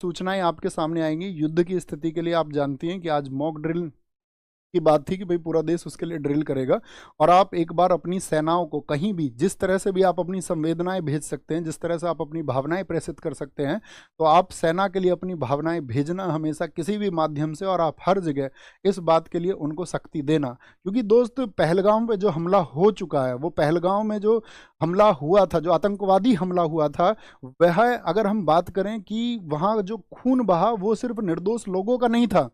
सूचनाएं आपके सामने आएंगी। युद्ध की स्थिति के लिए आप जानती हैं कि आज मॉक ड्रिल की बात थी कि भाई पूरा देश उसके लिए ड्रिल करेगा, और आप एक बार अपनी सेनाओं को कहीं भी जिस तरह से भी आप अपनी संवेदनाएं भेज सकते हैं, जिस तरह से आप अपनी भावनाएं प्रेषित कर सकते हैं, तो आप सेना के लिए अपनी भावनाएं भेजना हमेशा किसी भी माध्यम से, और आप हर जगह इस बात के लिए उनको शक्ति देना। क्योंकि दोस्त, पहलगाम पे जो हमला हो चुका है, वो पहलगाम में जो हमला हुआ था, जो आतंकवादी हमला हुआ था, वह अगर हम बात करें कि वहाँ जो खून बहा वो सिर्फ निर्दोष लोगों का नहीं था,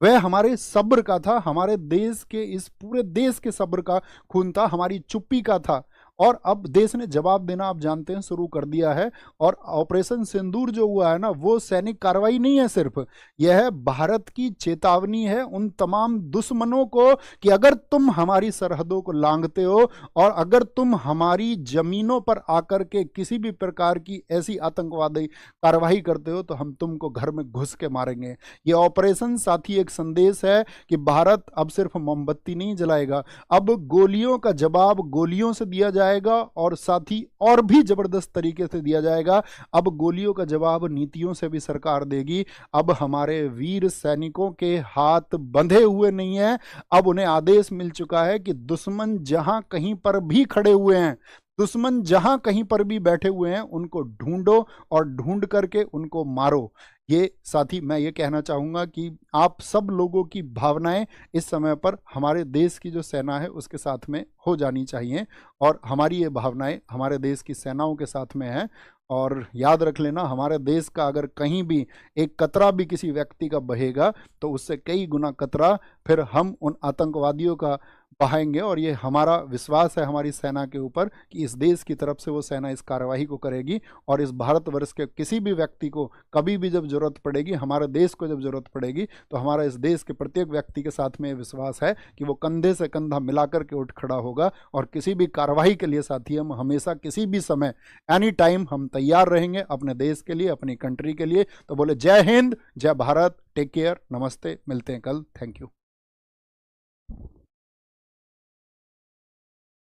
वह हमारे सब्र का था, हमारे देश के, इस पूरे देश के सब्र का खून था, हमारी चुप्पी का था। और अब देश ने जवाब देना, आप जानते हैं, शुरू कर दिया है। और ऑपरेशन सिंदूर जो हुआ है ना, वो सैनिक कार्रवाई नहीं है सिर्फ, यह भारत की चेतावनी है उन तमाम दुश्मनों को कि अगर तुम हमारी सरहदों को लांघते हो और अगर तुम हमारी जमीनों पर आकर के किसी भी प्रकार की ऐसी आतंकवादी कार्रवाई करते हो तो हम तुमको घर में घुस के मारेंगे। ये ऑपरेशन साथी एक संदेश है कि भारत अब सिर्फ मोमबत्ती नहीं जलाएगा, अब गोलियों का जवाब गोलियों से दिया जाएगा, और साथ ही और भी जबरदस्त तरीके से दिया जाएगा। अब गोलियों का जवाब नीतियों से भी सरकार देगी। अब हमारे वीर सैनिकों के हाथ बंधे हुए नहीं है, अब उन्हें आदेश मिल चुका है कि दुश्मन जहां कहीं पर भी खड़े हुए हैं, दुश्मन जहां कहीं पर भी बैठे हुए हैं, उनको ढूंढो और ढूंढ करके उनको मारो। ये साथी, मैं ये कहना चाहूँगा कि आप सब लोगों की भावनाएं इस समय पर हमारे देश की जो सेना है उसके साथ में हो जानी चाहिए, और हमारी ये भावनाएं हमारे देश की सेनाओं के साथ में है। और याद रख लेना, हमारे देश का अगर कहीं भी एक कतरा भी किसी व्यक्ति का बहेगा तो उससे कई गुना कतरा फिर हम उन आतंकवादियों का बहाएंगे। और ये हमारा विश्वास है हमारी सेना के ऊपर कि इस देश की तरफ से वो सेना इस कार्यवाही को करेगी, और इस भारतवर्ष के किसी भी व्यक्ति को कभी भी जब जरूरत पड़ेगी, हमारे देश को जब जरूरत पड़ेगी, तो हमारा इस देश के प्रत्येक व्यक्ति के साथ में विश्वास है कि वो कंधे से कंधा मिलाकर के उठ खड़ा होगा। और किसी भी कार्रवाई के लिए साथी हम हमेशा किसी भी समय एनी टाइम हम तैयार रहेंगे अपने देश के लिए, अपनी कंट्री के लिए। तो बोले जय हिंद, जय भारत, टेक केयर, नमस्ते, मिलते हैं कल, थैंक यू।